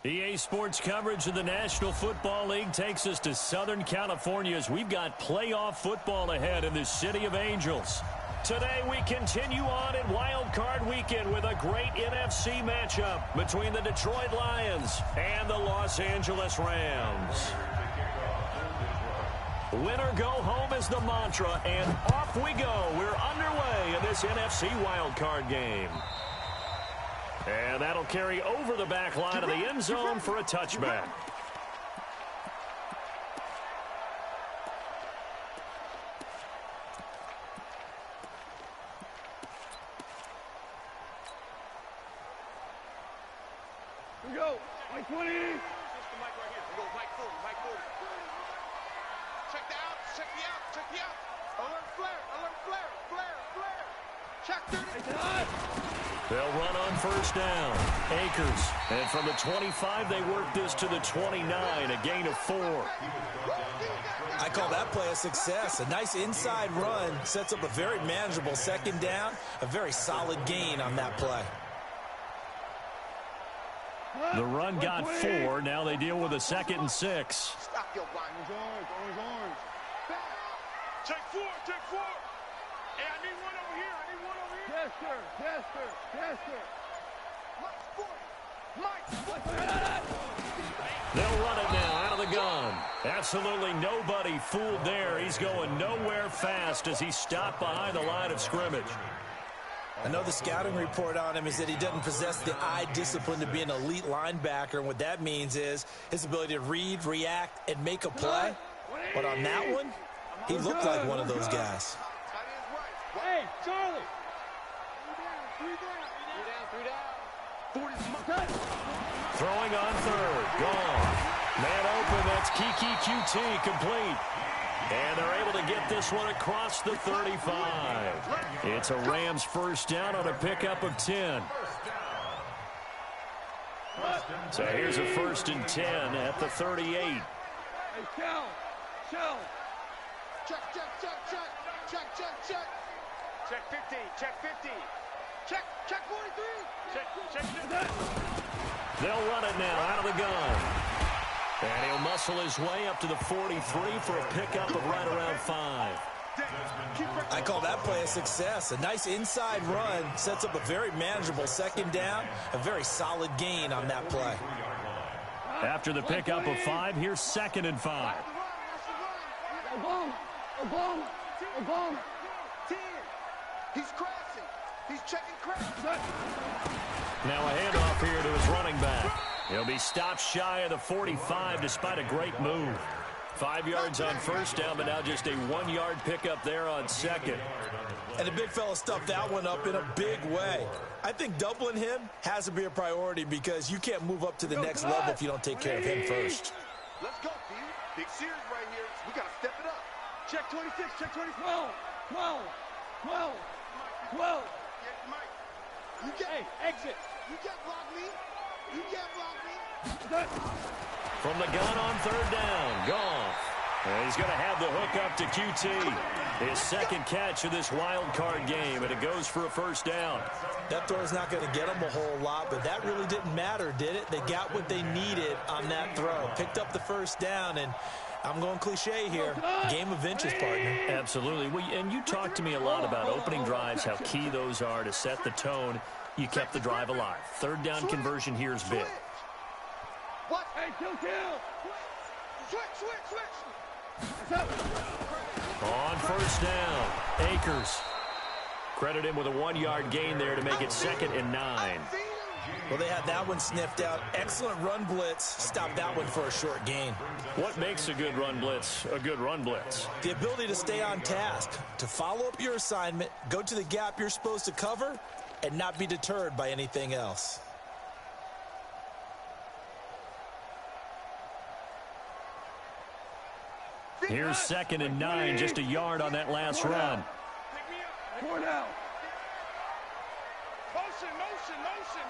EA Sports coverage of the National Football League takes us to Southern California as we've got playoff football ahead in the City of Angels. Today we continue on in Wild Card Weekend with a great NFC matchup between the Detroit Lions and the Los Angeles Rams. Winner go home is the mantra, and off we go. We're underway in this NFC Wild Card game. And that'll carry over the back line of the end zone for a touchback. Here we go. Mike 20. Here's the mic right here. We go Mike 40, Mike 40. Check the out, check the out, check the out. Alert flare, alert flare, flare, flare. Check 30. They'll run on first down. Akers. And from the 25, they work this to the 29, a gain of 4. I call that play a success. A nice inside run sets up a very manageable second down, a very solid gain on that play. The run got 4. Now they deal with a 2nd and 6. Stop your block. Orange. Check 4, check 4. Hey, I need one over here. I need one over here. Yes, sir. Yes, sir. Yes, sir. Mike 40. Mike 40. They'll run it now out of the gun. Absolutely nobody fooled there. He's going nowhere fast as he stopped behind the line of scrimmage. I know the scouting report on him is that he doesn't possess the eye discipline to be an elite linebacker, and what that means is his ability to read, react, and make a play. But on that one, he looked like one of those guys. Hey, Charlie. 3 down. 40's Throwing on third. Gone. Man open. That's Kiki QT complete. And they're able to get this one across the 35. It's a Rams first down on a pickup of 10. So here's a 1st and 10 at the 38. Hey, Shell. Check. Check 15, check 15. Check 43. Check. They'll run it now out of the gun. And he'll muscle his way up to the 43 for a pickup of right around 5. I call that play a success. A nice inside run sets up a very manageable second down, a very solid gain on that play. After the pickup of 5, here's 2nd and 5. A bomb. 10. He's crashing. He's checking crash. Now a handoff here to his running back. He'll be stopped shy of the 45 despite a great move. 5 yards on first down, but now just a 1-yard pickup there on 2nd. And the big fella stuffed that one up in a big way. I think doubling him has to be a priority because you can't move up to the next level if you don't take care of him first. Let's go, Pete. Big series right here. We got to step it up. Check 26. Check 26. 12. Yeah, Mike. You can't Exit. You can't block me. You can't block me. From the gun on third down, Goff. And he's going to have the hook up to QT. His 2nd catch of this wild card game, and it goes for a first down. That throw's not going to get them a whole lot, but that really didn't matter, did it? They got what they needed on that throw. Picked up the first down, and I'm going cliche here. Game of inches, partner. Absolutely. Well, and you talked to me a lot about opening drives, how key those are to set the tone. You kept the drive alive. Third down conversion here is big. What? Hey, kill. Switch. On first down, Akers. Credit him with a 1-yard gain there to make it 2nd and 9. Well, they had that one sniffed out. Excellent run blitz. Stopped that one for a short gain. What makes a good run blitz a good run blitz? The ability to stay on task, to follow up your assignment, go to the gap you're supposed to cover, and not be deterred by anything else. Here's 2nd and 9, just a yard on that last run. 4 down. Motion.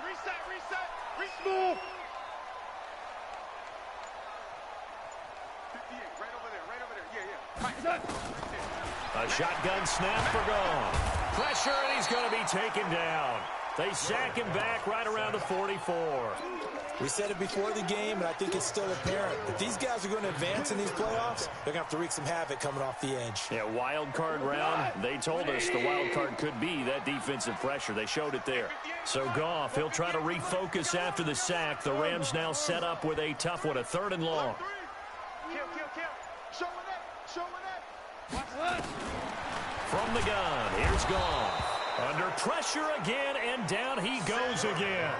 Reset. Move. 58, right over there. Yeah. A shotgun snap for Goff. Pressure, and he's going to be taken down. They sack him back right around the 44. We said it before the game, and I think it's still apparent. If these guys are going to advance in these playoffs, they're going to have to wreak some havoc coming off the edge. Yeah, wild card round. They told us the wild card could be that defensive pressure. They showed it there. So Goff, he'll try to refocus after the sack. The Rams now set up with a tough one, a 3rd and long. From the gun, here's Goff. Under pressure again, and down he goes again.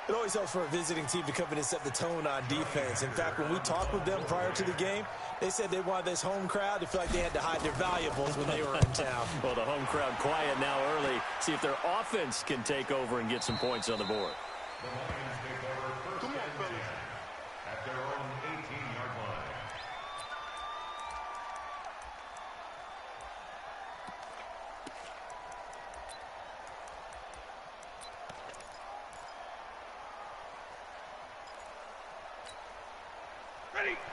It always helps for a visiting team to come in and set the tone on defense. In fact, when we talked with them prior to the game, they said they wanted this home crowd to feel like they had to hide their valuables when they were in town. Well, the home crowd quiet now early. See if their offense can take over and get some points on the board. At their own 18-yard line.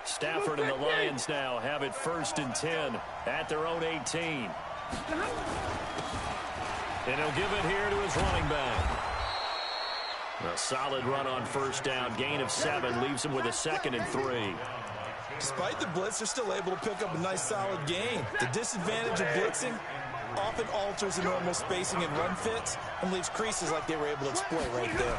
Stafford and the Lions now have it 1st and 10 at their own 18. And he'll give it here to his running back. A solid run on 1st down. Gain of 7 leaves him with a 2nd and 3. Despite the blitz, they're still able to pick up a nice solid gain. The disadvantage of blitzing often alters the normal spacing and run fits and leaves creases like they were able to exploit right there.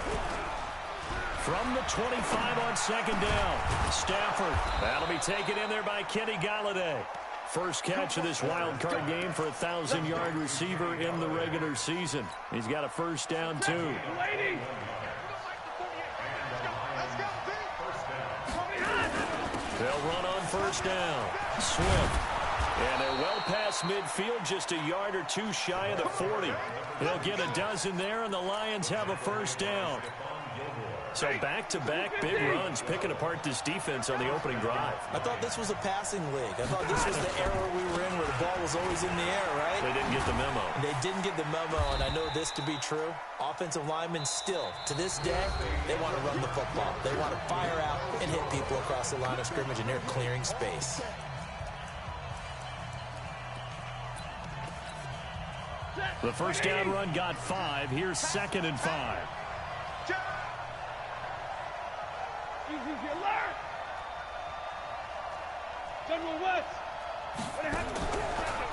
From the 25 on 2nd down, Stafford. That'll be taken in there by Kenny Golladay. First catch of this wild card game for a 1,000-yard receiver in the regular season. He's got a 1st down, too. They'll run on 1st down. Swift. And they're well past midfield, just a yard or 2 shy of the 40. They'll get a dozen there, and the Lions have a 1st down. So back-to-back big runs, picking apart this defense on the opening drive. I thought this was a passing league. I thought this was the era we were in where the ball was always in the air, right? They didn't get the memo. They didn't get the memo, and I know this to be true. Offensive linemen still, to this day, they want to run the football. They want to fire out and hit people across the line of scrimmage, and they're clearing space. The 1st down run got 5. Here's 2nd and 5.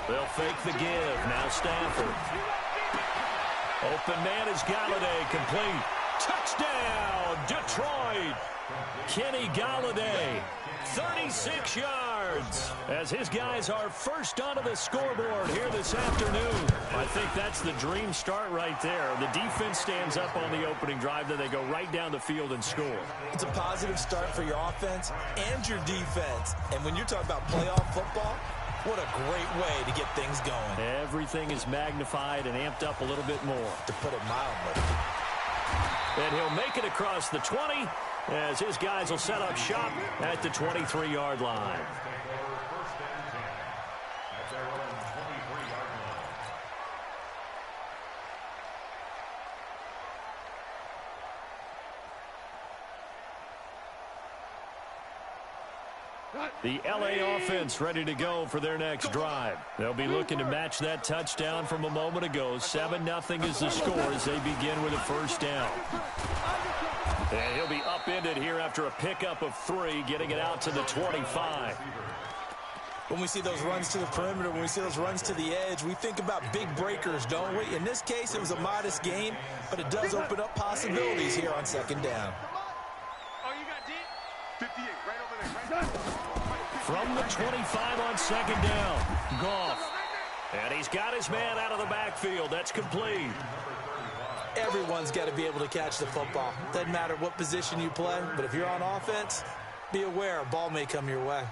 They'll fake the give. Now Stafford. Open man is Golladay. Complete. Touchdown, Detroit. Kenny Golladay. 36 yards as his guys are first onto the scoreboard here this afternoon. I think that's the dream start right there. The defense stands up on the opening drive, then they go right down the field and score. It's a positive start for your offense and your defense. And when you're talking about playoff football, what a great way to get things going. Everything is magnified and amped up a little bit more. To put it mildly. And he'll make it across the 20 as his guys will set up shop at the 23-yard line. The LA offense ready to go for their next drive. They'll be looking to match that touchdown from a moment ago. 7-0 is the score as they begin with a 1st down. And he'll be upended here after a pickup of 3, getting it out to the 25. When we see those runs to the perimeter, when we see those runs to the edge, we think about big breakers, don't we? In this case, it was a modest gain, but it does open up possibilities here on 2nd down. Oh, you got D? 58, right over there. Right. From the 25 on 2nd down, Goff. And he's got his man out of the backfield. That's complete. Everyone's got to be able to catch the football. Doesn't matter what position you play, but if you're on offense, be aware a ball may come your way.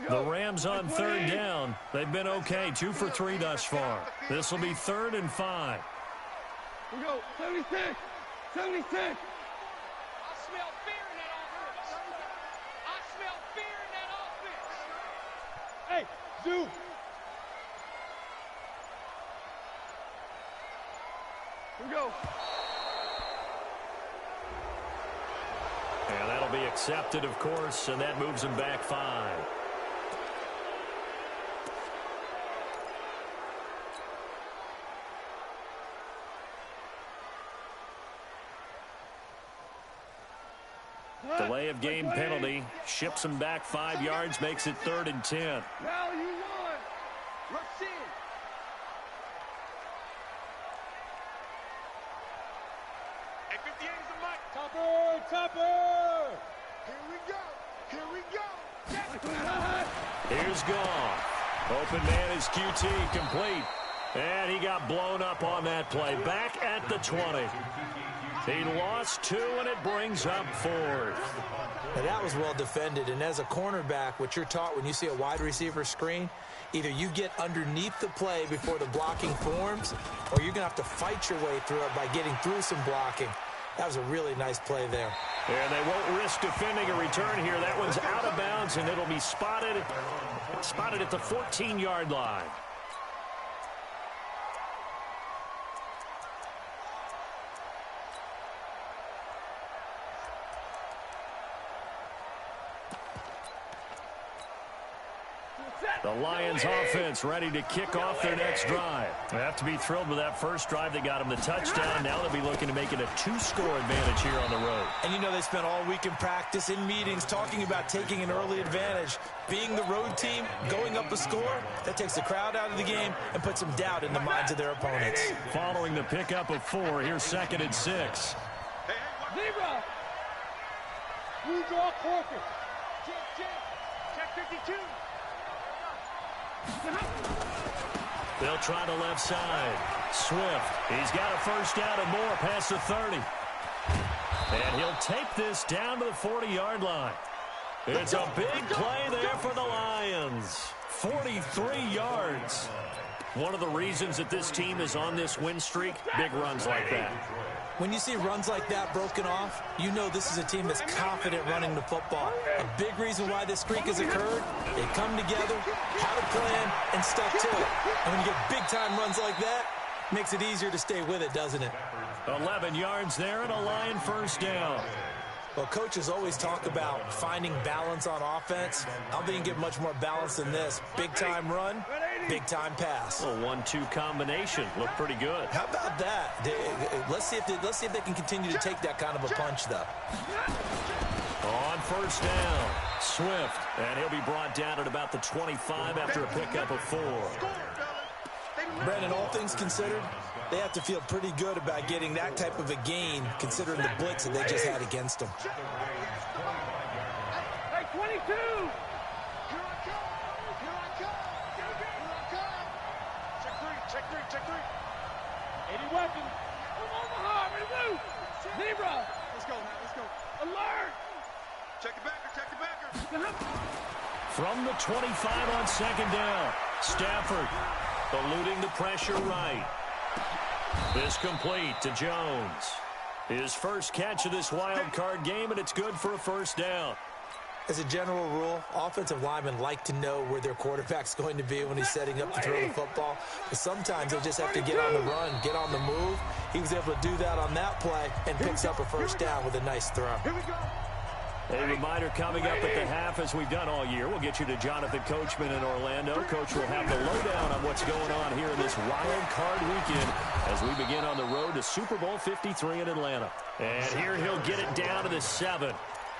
The Rams on 3rd down. They've been okay, 2 for 3 thus far. This will be 3rd and 5. We go, 76, 76. I smell fear in that offense. I smell fear in that offense. Hey, Zoo. Here we go. And that'll be accepted, of course, and that moves him back 5. Delay of game penalty. Ships him back 5 yards, makes it 3rd and 10. Now you won. Rush in. Hey, 58 is the mic. Topper! Here we go. Here we go. Here's Goff. Open man is QT, complete. And he got blown up on that play. Back at the 20. He lost 2, and it brings up 4th. Now that was well defended, and as a cornerback, what you're taught when you see a wide receiver screen, either you get underneath the play before the blocking forms, or you're going to have to fight your way through it by getting through some blocking. That was a really nice play there. And they won't risk defending a return here. That one's out of bounds, and it'll be spotted at the 14-yard line. The Lions offense ready to kick off their next drive. They have to be thrilled with that first drive. They got them the touchdown. Now they'll be looking to make it a 2-score advantage here on the road. And you know they spent all week in practice, in meetings, talking about taking an early advantage. Being the road team, going up a score, that takes the crowd out of the game and puts some doubt in the minds of their opponents. Following the pickup of 4, here's 2nd and 6. Zebra. You draw corker. Check 52. They'll try the left side. Swift. He's got a first down and more past the 30. And he'll take this down to the 40-yard line. It's a big play there for the Lions. 43 yards. One of the reasons that this team is on this win streak, big runs like that. When you see runs like that broken off, you know this is a team that's confident running the football. A big reason why this streak has occurred, they come together, had a plan, and stuck to it. And when you get big-time runs like that, it makes it easier to stay with it, doesn't it? 11 yards there and a Lion first down. Well, coaches always talk about finding balance on offense. I don't think you can get much more balance than this. Big-time run, big-time pass. A 1-2 combination. Looked pretty good. How about that? Let's see if they can continue to take that kind of a punch, though. On first down, Swift. And he'll be brought down at about the 25 after a pickup of 4. Brandon, all things considered, they have to feel pretty good about getting that type of a gain, considering the blitz that they just had against them. Hey, 22. Here I come. Here I come. Here I come. Check 3. 80 weapons. Omaha, ready to move. Zebra. Let's go now. Let's go. Alert. Check the backer. Check the backer. From the 25 on second down, Stafford eluding the pressure right. This complete to Jones. His first catch of this wild card game, and it's good for a first down. As a general rule, offensive linemen like to know where their quarterback's going to be when he's setting up to throw the football. But sometimes they just have to get on the run, get on the move. He was able to do that on that play and picks up a first down with a nice throw. Here we go. A reminder coming up at the half, as we've done all year. We'll get you to Jonathan Coachman in Orlando. Coach will have the lowdown on what's going on here in this wild card weekend as we begin on the road to Super Bowl 53 in Atlanta. And here he'll get it down to the 7.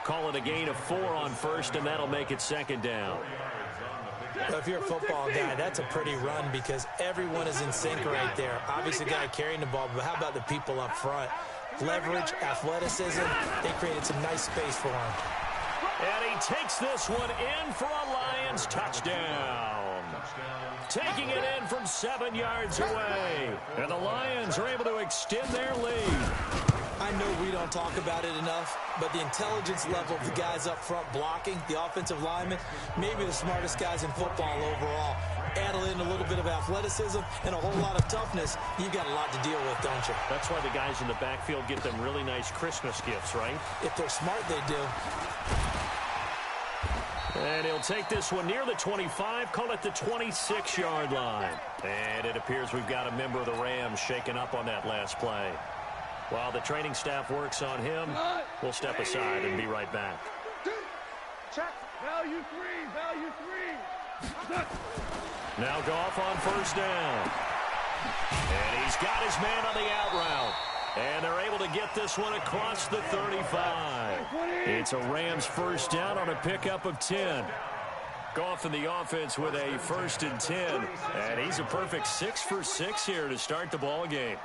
Call it a gain of 4 on first, and that'll make it second down. Well, if you're a football guy, that's a pretty run because everyone is in sync right there. Obviously, the guy carrying the ball, but how about the people up front? Leverage, athleticism, they created some nice space for him. And he takes this one in for a Lions touchdown. Taking it in from 7 yards away. And the Lions are able to extend their lead. I know we don't talk about it enough, but the intelligence level of the guys up front blocking, the offensive linemen, maybe the smartest guys in football overall. Add in a little bit of athleticism and a whole lot of toughness, you've got a lot to deal with, don't you? That's why the guys in the backfield get them really nice Christmas gifts, right? If they're smart, they do. And he'll take this one near the 25, call it the 26-yard line. And it appears we've got a member of the Rams shaken up on that last play. While the training staff works on him, we'll step aside and be right back. Check. Value 3. Value 3. Now Goff on first down. And he's got his man on the out route. And they're able to get this one across the 35. It's a Rams first down on a pickup of 10. Goff in the offense with a 1st and 10. And he's a perfect 6 for 6 here to start the ball game.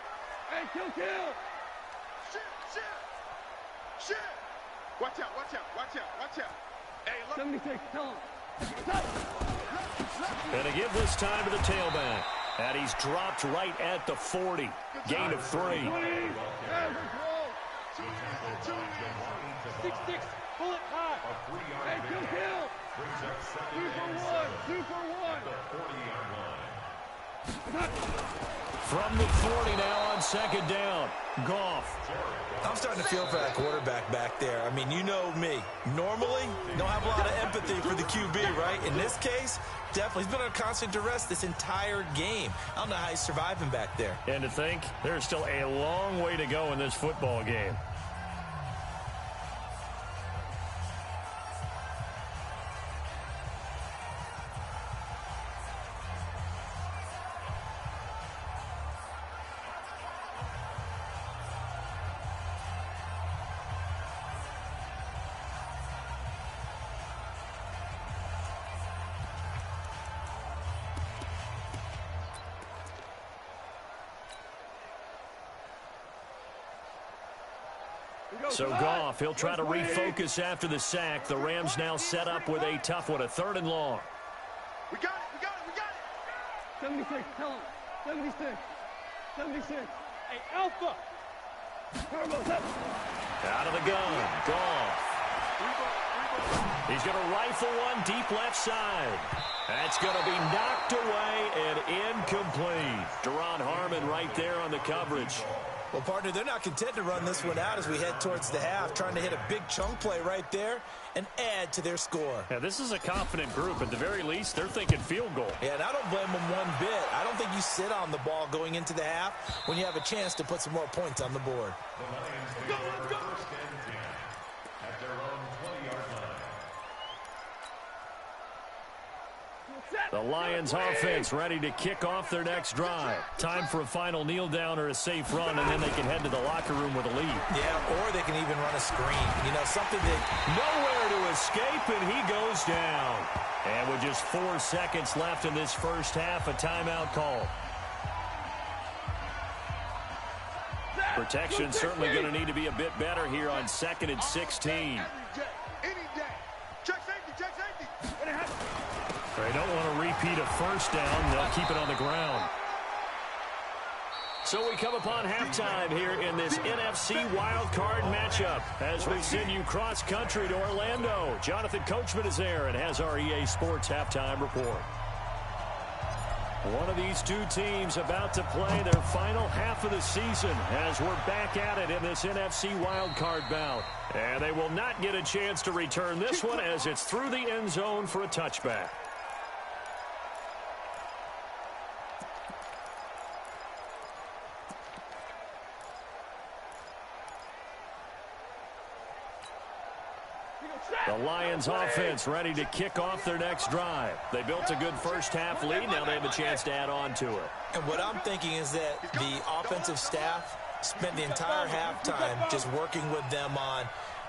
Hey, kill. Shit. Watch out. Hey, look. 76, tell him. Gonna give this time to the tailback. And he's dropped right at the 40. Gain of 3. 20. 6-6, pull it high. Hey, kill. 2 for 1. From the 40 now on 2nd down. Goff. I'm starting to feel for that quarterback back there. I mean, you know me. Normally, don't have a lot of empathy for the QB, right? In this case, definitely. He's been under constant duress this entire game. I don't know how he's surviving back there. And to think, there's still a long way to go in this football game. So Goff, he'll try to refocus after the sack. The Rams now set up with a tough one, a 3rd and long. We got it. 76, tell him. 76. Hey, Alpha. Turbo, set. Out of the gun, Goff. He's going to rifle one deep left side. That's going to be knocked away and incomplete. Deron Harmon right there on the coverage. Well, partner, they're not content to run this one out as we head towards the half, trying to hit a big chunk play right there and add to their score. Yeah, this is a confident group. At the very least, they're thinking field goal. Yeah, and I don't blame them one bit. I don't think you sit on the ball going into the half when you have a chance to put some more points on the board. The Lions go first and 10 at their own 20-yard line. The Lions offense ready to kick off their next drive. Time for a final kneel down or a safe run, and then they can head to the locker room with a lead. Yeah, or they can even run a screen. You know, something that... Nowhere to escape, and he goes down. And with just 4 seconds left in this first half, a timeout call. Protection certainly going to need to be a bit better here on 2nd and 16. Any day. Check safety. They don't want to repeat a first down. They'll keep it on the ground. So we come upon halftime here in this NFC wildcard matchup as we send you cross-country to Orlando. Jonathan Coachman is there and has our EA Sports halftime report. One of these two teams about to play their final half of the season as we're back at it in this NFC wildcard bout. And they will not get a chance to return this one as it's through the end zone for a touchback. The Lions offense ready to kick off their next drive. They built a good first half lead. Now they have a chance to add on to it. And what I'm thinking is that the offensive staff spent the entire halftime just working with them on,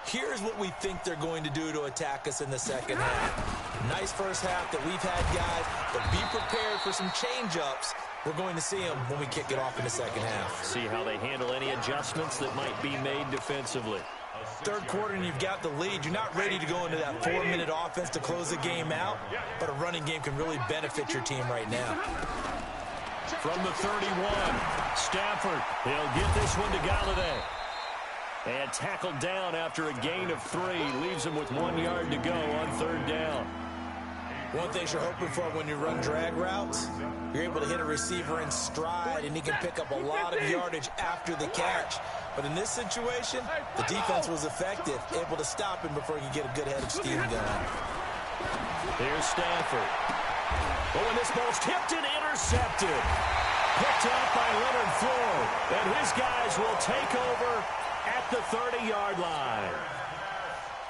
here's what we think they're going to do to attack us in the second half. Nice first half that we've had, guys, but be prepared for some change-ups. We're going to see them when we kick it off in the second half. See how they handle any adjustments that might be made defensively. Third quarter and you've got the lead. You're not ready to go into that 4-minute offense to close the game out, but a running game can really benefit your team right now. From the 31, Stafford, he'll get this one to Galladay. And tackled down after a gain of 3, leaves him with 1 yard to go on 3rd down. One thing you're hoping for when you run drag routes, you're able to hit a receiver in stride, and he can pick up a lot of yardage after the catch. But in this situation, the defense was effective, able to stop him before he could get a good head of steam going. Here's Stafford. Oh, and this ball's tipped and intercepted. Picked up by Leonard Floyd. And his guys will take over at the 30-yard line.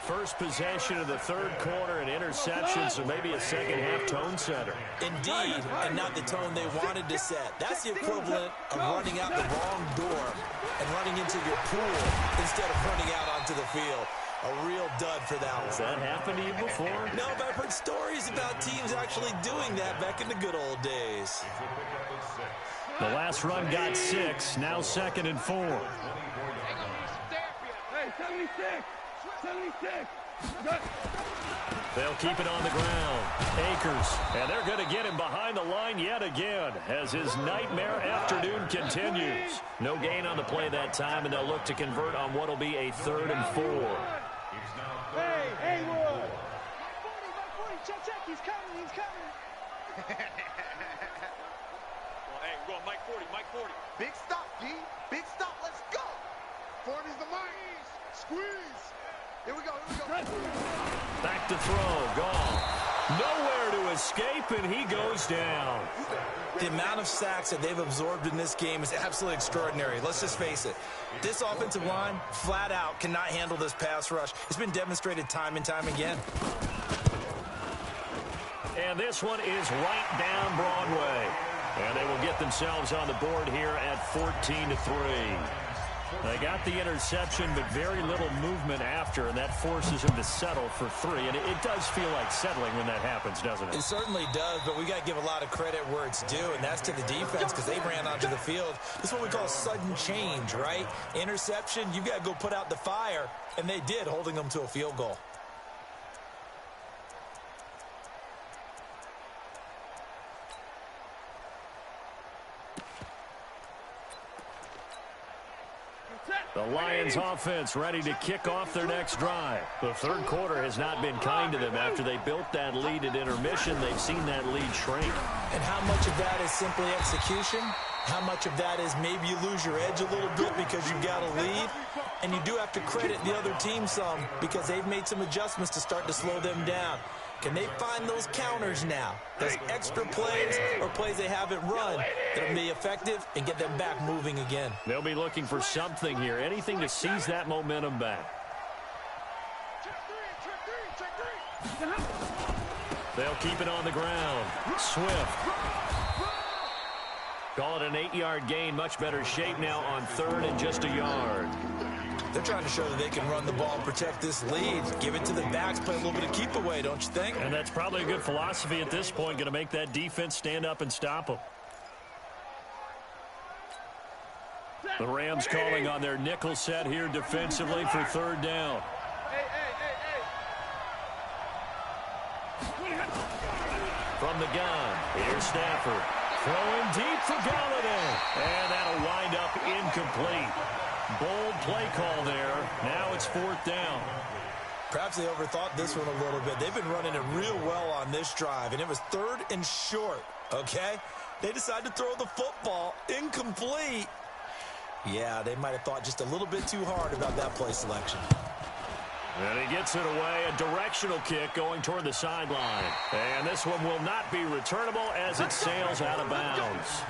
First possession of the third quarter and interception, so maybe a second-half tone setter. Indeed, and not the tone they wanted to set. That's the equivalent of running out the wrong door and running into your pool instead of running out onto the field. A real dud for that one. Has that happened to you before? No, but I've heard stories about teams actually doing that back in the good old days. The last run got 6, now 2nd and 4. Hey, 76! 76! They'll keep it on the ground. Akers, and they're going to get him behind the line yet again as his nightmare afternoon continues. No gain on the play that time, and they'll look to convert on what will be a 3rd and 4. Hey, Haywood! Check, he's coming. Well, hey, we're going Mike 40, Mike 40. Big stop, D. Big stop, let's go. 40's the mark. Squeeze. Here we go. Back to throw, gone. Nowhere to escape, and he goes down. The amount of sacks that they've absorbed in this game is absolutely extraordinary. Let's just face it. This offensive line, flat out, cannot handle this pass rush. It's been demonstrated time and time again. And this one is right down Broadway. And they will get themselves on the board here at 14-3. They got the interception, but very little movement after, and that forces him to settle for 3. And it does feel like settling when that happens, doesn't it? It certainly does, but we got to give a lot of credit where it's due, and that's to the defense because they ran onto the field. This is what we call a sudden change, right? Interception, you got to go put out the fire, and they did, holding them to a field goal. The Lions offense ready to kick off their next drive. The third quarter has not been kind to them. After they built that lead at intermission, they've seen that lead shrink. And how much of that is simply execution? How much of that is maybe you lose your edge a little bit because you've got a lead? And you do have to credit the other team some because they've made some adjustments to start to slow them down. Can they find those counters now? Those extra plays or plays they haven't run that'll be effective and get them back moving again? They'll be looking for something here, anything to seize that momentum back. They'll keep it on the ground. Swift. Call it an 8-yard gain. Much better shape now on 3rd and just a yard. They're trying to show that they can run the ball and protect this lead. Give it to the backs, play a little bit of keep away, don't you think? And that's probably a good philosophy at this point, going to make that defense stand up and stop them. The Rams calling on their nickel set here defensively for 3rd down. From the gun, here's Stafford. Throwing deep for Galladay. And that'll wind up incomplete. Bold play call there. Now it's 4th down. Perhaps they overthought this one a little bit. They've been running it real well on this drive, and it was 3rd and short, okay? They decided to throw the football incomplete. Yeah, they might have thought just a little bit too hard about that play selection. And he gets it away, a directional kick going toward the sideline. And this one will not be returnable as it sails out of bounds.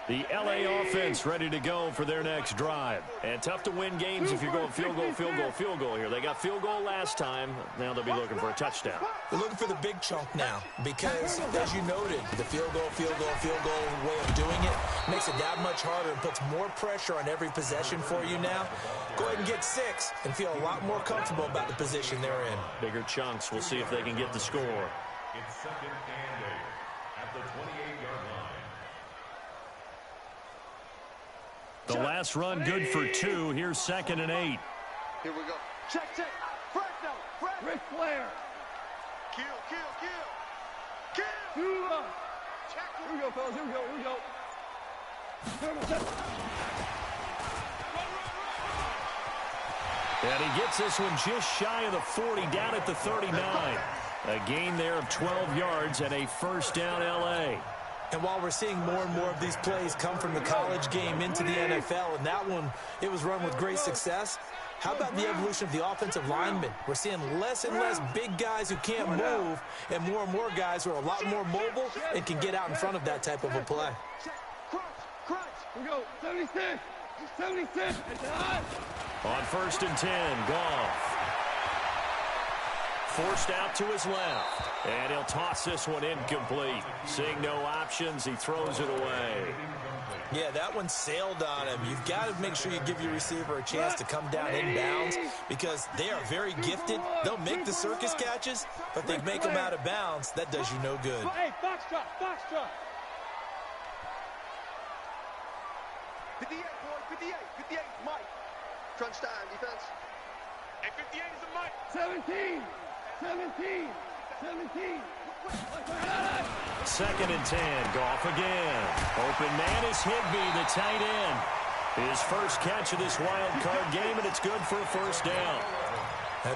The L.A. offense ready to go for their next drive. And tough to win games if you're going field goal here. They got field goal last time. Now they'll be looking for a touchdown. They're looking for the big chunk now because, as you noted, the field goal way of doing it makes it that much harder and puts more pressure on every possession for you now. Go ahead and get 6 and feel a lot more comfortable about the position they're in. Bigger chunks. We'll see if they can get the score. It's 2nd and 8 at the 28-yard line. The last run good for 2. Here's 2nd and 8. Here we go. Check. Fred now. Fred. Ric Flair. Kill. Here we go, fellas. Here we go. And he gets this one just shy of the 40, down at the 39. A gain there of 12 yards and a 1st down L.A. And while we're seeing more and more of these plays come from the college game into the NFL, and that one, it was run with great success, how about the evolution of the offensive linemen? We're seeing less and less big guys who can't move and more guys who are a lot more mobile and can get out in front of that type of a play. Crunch. Here we go. 76. 76. It's hot. On 1st and 10, Goff. forced out to his left. And he'll toss this one incomplete. Seeing no options, he throws it away. Yeah, that one sailed on him. You've got to make sure you give your receiver a chance to come down inbounds because they are very gifted. They'll make the circus catches, but they make them out of bounds. That does you no good. Hey, box drop, box drop. 58, boy, 58, 58, Mike. Crunch time, defense. And 58 is a Mike. 17, 17, 17. 2nd and 10. Goff again. Open man is Higbee, the tight end. His first catch of this wild card game, and it's good for a first down.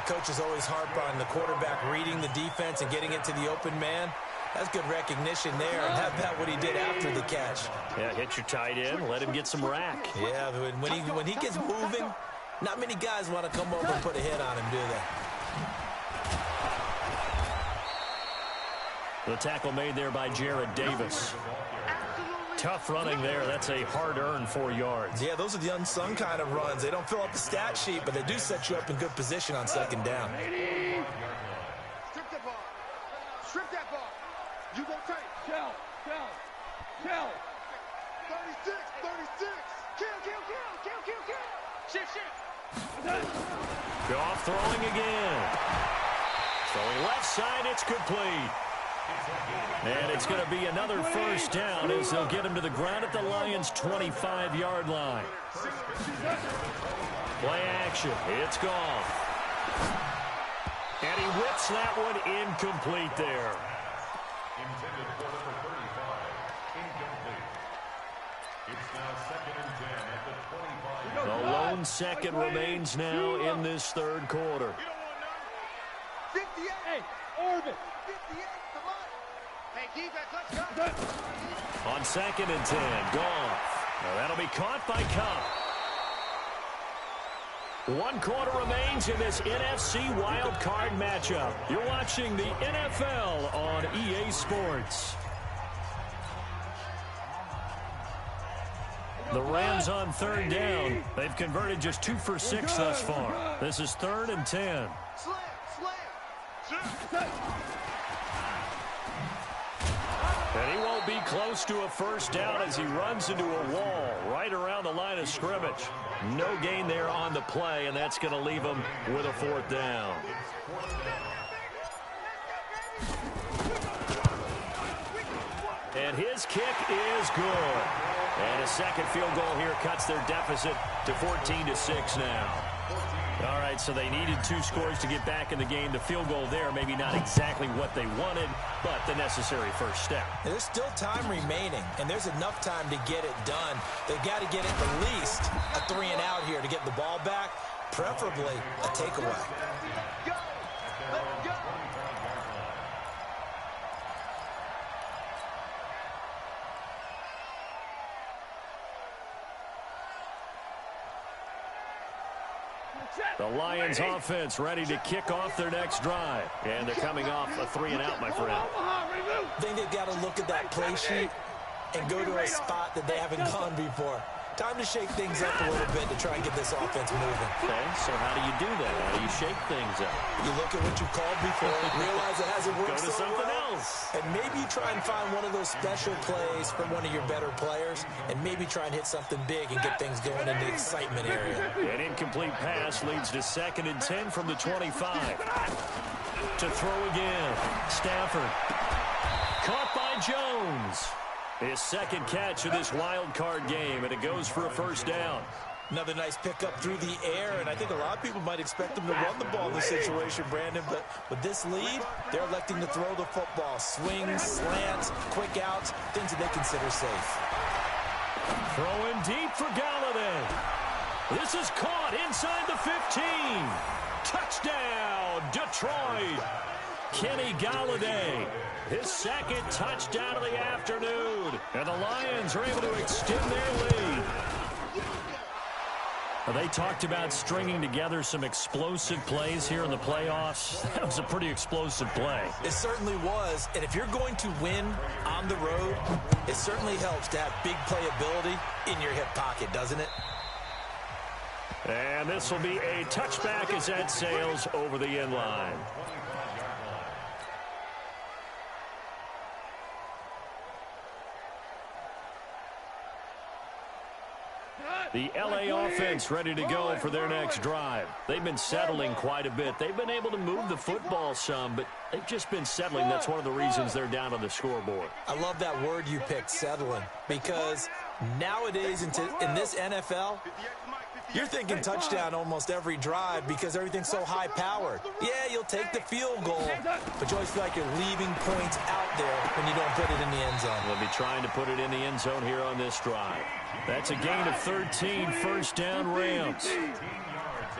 Coaches always harp on the quarterback reading the defense and getting into the open man. That's good recognition there, and how about what he did after the catch? Yeah, hit your tight end, let him get some rack. Yeah, when he gets moving, not many guys want to come over and put a hit on him, do they? The tackle made there by Jared Davis. Tough running there. That's a hard-earned 4 yards. Yeah, those are the unsung kind of runs. They don't fill up the stat sheet, but they do set you up in good position on 2nd down. Strip that ball. Strip that ball. You go tight. Shell. 36, 36. Kill. Shift. Goff throwing again. Throwing left side, it's complete. And it's going to be another first down as they'll get him to the ground at the Lions' 25-yard line. Play action. It's Goff. And he whips that one incomplete there. Intended for number 35. Incomplete. It's now 2nd and 10 at the 25. The lone second remains now in this third quarter. 58. Hey, orbit. 58, come on. Hey, defense, let's go. On 2nd and 10, Goff. Now that'll be caught by Cup. 1 quarter remains in this NFC Wild Card matchup. You're watching the NFL on EA Sports. The Rams on 3rd down. They've converted just 2 for 6 thus far. This is 3rd and 10. Slam. And he won't be close to a first down as he runs into a wall right around the line of scrimmage. No gain there on the play, and that's going to leave him with a 4th down. And his kick is good. And a second field goal here cuts their deficit to 14-6 now. All right, so they needed 2 scores to get back in the game. The field goal there, maybe not exactly what they wanted, but the necessary first step. There's still time remaining, and there's enough time to get it done. They've got to get at least a 3 and out here to get the ball back, preferably a takeaway. Go. Let's go. The Lions offense ready to kick off their next drive. And they're coming off a 3 and out, my friend. I think they've got to look at that play sheet and go to a spot that they haven't gone before. Time to shake things up a little bit to try and get this offense moving. Okay, so how do you do that? How do you shake things up? You look at what you called before, realize it hasn't worked Go to so something well, else. and maybe you try and find one of those special plays from one of your better players, and maybe try and hit something big and get things going in the excitement area. An incomplete pass leads to 2nd and 10 from the 25. To throw again. Stafford. Caught by Jones. His 2nd catch of this wild card game, and it goes for a first down. Another nice pickup through the air, and I think a lot of people might expect them to run the ball in this situation, Brandon, but with this lead, they're electing to throw the football. Swings, slants, quick outs, things that they consider safe. Throwing deep for Galladay. This is caught inside the 15. Touchdown, Detroit. Kenny Galladay, his 2nd touchdown of the afternoon. And the Lions are able to extend their lead. They talked about stringing together some explosive plays here in the playoffs. That was a pretty explosive play. It certainly was, and if you're going to win on the road, it certainly helps to have big playability in your hip pocket, doesn't it? And this will be a touchback as that sails over the end line. The LA offense ready to go for their next drive. They've been settling quite a bit. They've been able to move the football some, but they've just been settling. That's one of the reasons they're down on the scoreboard. I love that word you picked, settling, because nowadays in this NFL, you're thinking touchdown almost every drive because everything's so high-powered. Yeah, you'll take the field goal, but you always feel like you're leaving points out there when you don't put it in the end zone. They'll be trying to put it in the end zone here on this drive. That's a gain of 13, first down Rams.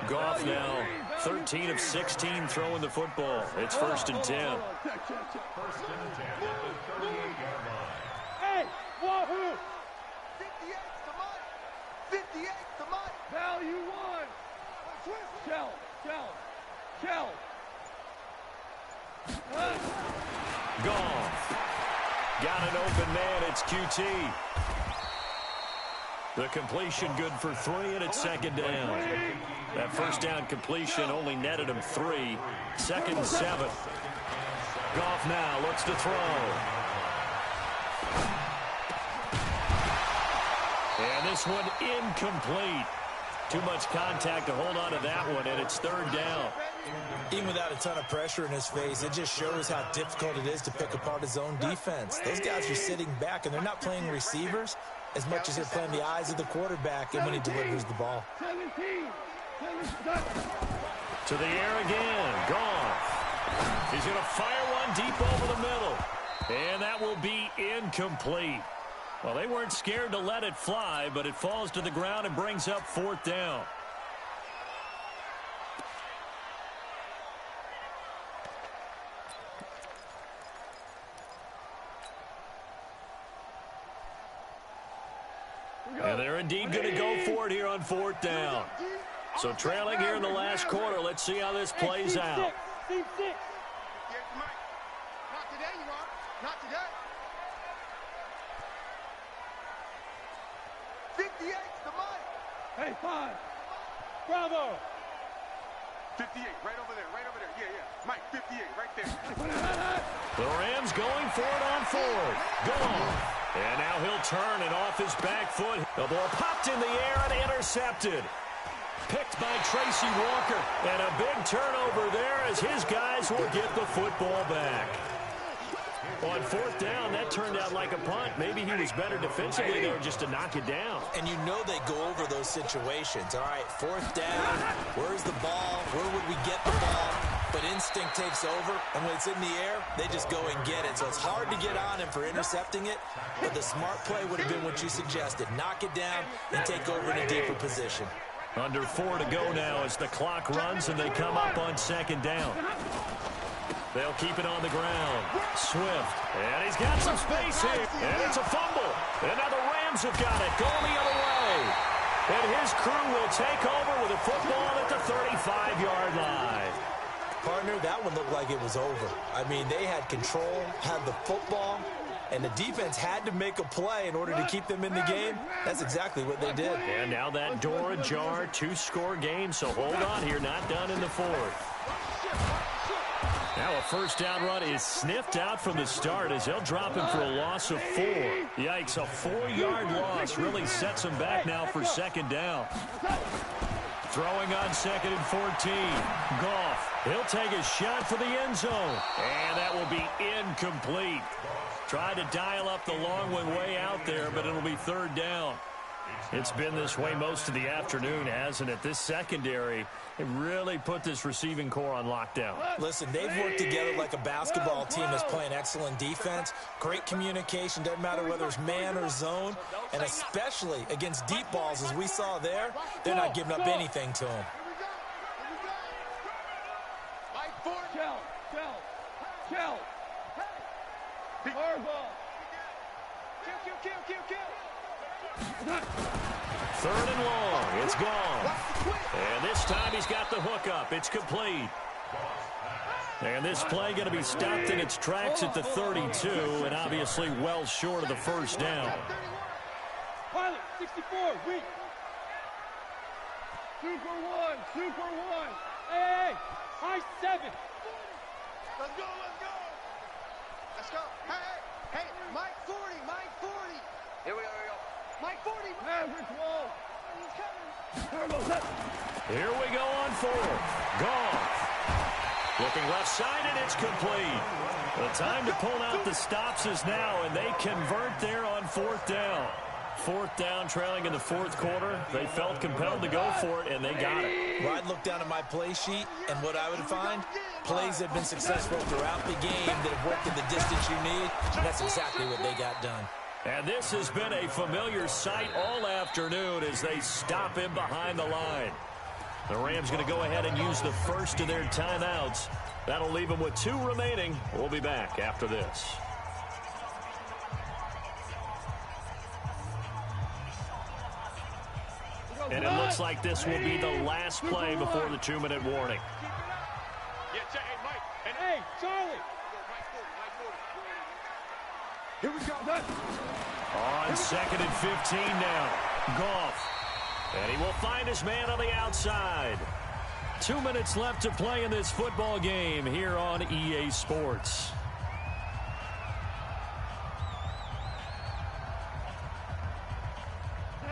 Goff now 13 of 16 throwing the football. It's 1st and 10. First and 10 at the 38-yard line. Hey, wahoo! 58 to Mike. 58 to Mike. Value one. Shell. Goff. Got an open man. It's QT. The completion good for 3, and it's 2nd down. That first down completion only netted him 3. 2nd and 7. Goff now looks to throw. And this one incomplete. Too much contact to hold on to that one, and it's 3rd down. Even without a ton of pressure in his face, it just shows how difficult it is to pick apart his own defense. Those guys are sitting back, and they're not playing receivers as much as they're playing the eyes of the quarterback and when he delivers the ball. 17. To the air again. Goff. He's going to fire one deep over the middle. And that will be incomplete. Well, they weren't scared to let it fly, but it falls to the ground and brings up 4th down. And they're indeed going to go for it here on 4th down. So trailing here in the last quarter. Let's see how this plays out. Team 6. Mike. Not today, you are. Not today. 58 to Mike. Hey, 5. Bravo. 58, right over there. Yeah. Mike, 58, right there. The Rams going for it on 4th. Goff. And now he'll turn and off his back foot. The ball popped in the air and intercepted. Picked by Tracy Walker. And a big turnover there as his guys will get the football back. On 4th down, that turned out like a punt. Maybe he was better defensively there just to knock it down. And you know they go over those situations. All right, 4th down, where's the ball? Where would we get the ball? But instinct takes over, and when it's in the air, they just go and get it. So it's hard to get on him for intercepting it, but the smart play would have been what you suggested. Knock it down and take over in a deeper position. Under 4 to go now as the clock runs and they come up on 2nd down. They'll keep it on the ground. Swift. And he's got some space here. And it's a fumble. And now the Rams have got it. Going the other way. And his crew will take over with a football at the 35-yard line. Partner, that one looked like it was over. I mean, they had control, had the football, and the defense had to make a play in order to keep them in the game. That's exactly what they did. And now that door ajar, 2-score game. So hold on here. Not done in the 4th. Now a first down run is sniffed out from the start as they'll drop him for a loss of 4. Yikes, a 4-yard loss really sets him back now for 2nd down. Throwing on 2nd and 14. Goff, he'll take a shot for the end zone. And that will be incomplete. Tried to dial up the long one way out there, but it'll be 3rd down. It's been this way most of the afternoon, hasn't it? This secondary, it really put this receiving core on lockdown. Listen, they've worked together like a basketball team that's playing excellent defense. Great communication, doesn't matter whether it's man or zone. And especially against deep balls, as we saw there, they're not giving up anything to them. Shell. Harbaugh. Kill. 3rd and long. It's gone. And this time he's got the hook up. It's complete. And this play going to be stopped in its tracks at the 32, and obviously well short of the first down. Pilot, 64, weak. Super one. Hey, high 7. Let's go. Hey, Mike 40. Here we go. Mike 40. Average wall. Here we go on fourth. Goff. Looking left side, and it's complete. The time to pull out the stops is now, and they convert there on fourth down. Fourth down, trailing in the fourth quarter. They felt compelled to go for it, and they got it. Well, I'd look down at my play sheet, and what I would find, plays that have been successful throughout the game that have worked in the distance you need, and that's exactly what they got done. And this has been a familiar sight all afternoon as they stop him behind the line. The Rams going to go ahead and use the first of their timeouts. That'll leave them with 2 remaining. We'll be back after this. And it looks like this will be the last play before the 2-minute warning. Hey, Charlie. Here we go. On 2nd and 15 now. Goff. And he will find his man on the outside. 2 minutes left to play in this football game here on EA Sports.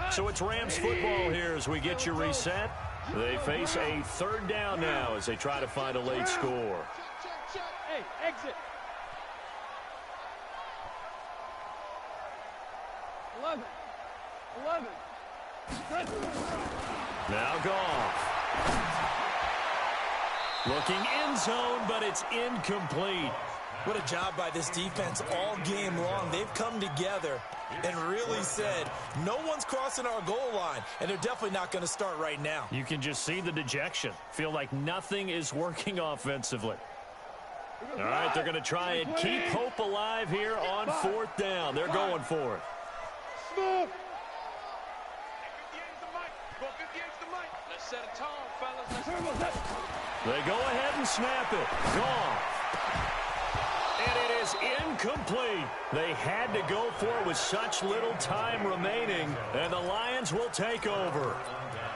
So it's Rams football here as we get you reset. They face a 3rd down now as they try to find a late score. Hey, exit. 11. Now Goff. Looking end zone, but it's incomplete. What a job by this defense all game long. They've come together and really said, no one's crossing our goal line, and they're definitely not going to start right now. You can just see the dejection. Feel like nothing is working offensively. All right, they're going to try and keep hope alive here on 4th down. They're going for it. Smooth. Let's set a tone, fellas. They go ahead and snap it. Goff. And it is incomplete. They had to go for it with such little time remaining, and the Lions will take over.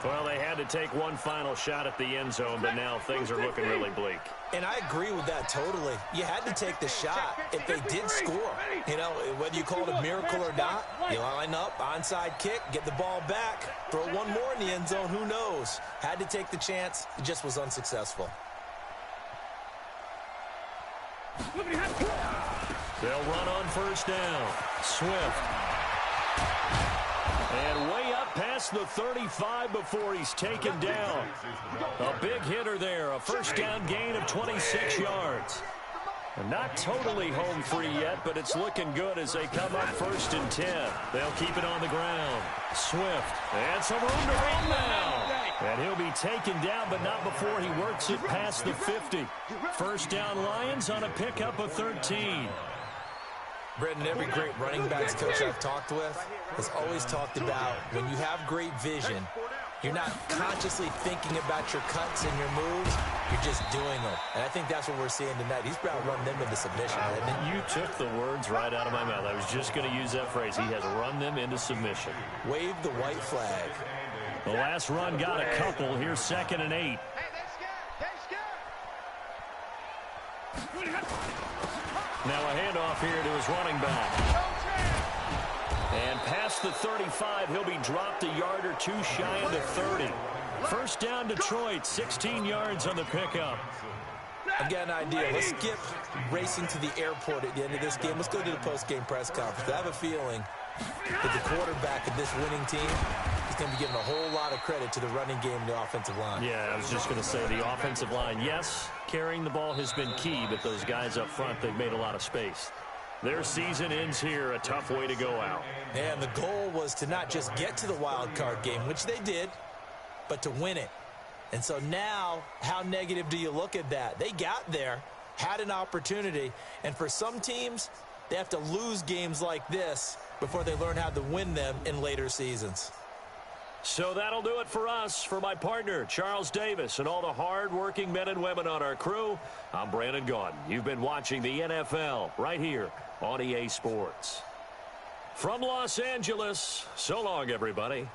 Well, they had to take one final shot at the end zone, but now things are looking really bleak. And I agree with that totally. You had to take the shot if they did score. You know, whether you call it a miracle or not, you line up, onside kick, get the ball back, throw one more in the end zone, who knows? Had to take the chance. It just was unsuccessful. They'll run on 1st down. Swift. And way up past the 35 before he's taken down. A big hitter there. A 1st down gain of 26 yards. Not totally home free yet, but it's looking good as they come up 1st and 10. They'll keep it on the ground. Swift. And some room to run now. And he'll be taken down, but not before he works it past the 50. 1st down Lions on a pickup of 13. Brendan, every great running backs coach I've talked with has always talked about when you have great vision, you're not consciously thinking about your cuts and your moves, you're just doing them. And I think that's what we're seeing tonight. He's about run them into submission, hasn't he? You took the words right out of my mouth. I was just going to use that phrase. He has run them into submission. Wave the white flag. The last run got a couple. Here's 2nd and 8. Now a handoff here to his running back. And past the 35, he'll be dropped a yard or 2 shy of the 30. 1st down Detroit, 16 yards on the pickup. I've got an idea. Let's skip racing to the airport at the end of this game. Let's go to the post-game press conference. I have a feeling that the quarterback of this winning team is going to be giving a whole lot of credit to the running game and the offensive line. Yeah, I was just going to say the offensive line, yes, carrying the ball has been key, but those guys up front, they've made a lot of space. Their season ends here, a tough way to go out. And the goal was to not just get to the wild card game, which they did, but to win it. And so now, how negative do you look at that? They got there, had an opportunity, and for some teams, they have to lose games like this before they learn how to win them in later seasons. So that'll do it for us. For my partner, Charles Davis, and all the hard-working men and women on our crew, I'm Brandon Gaudin. You've been watching the NFL right here on EA Sports. From Los Angeles, so long, everybody.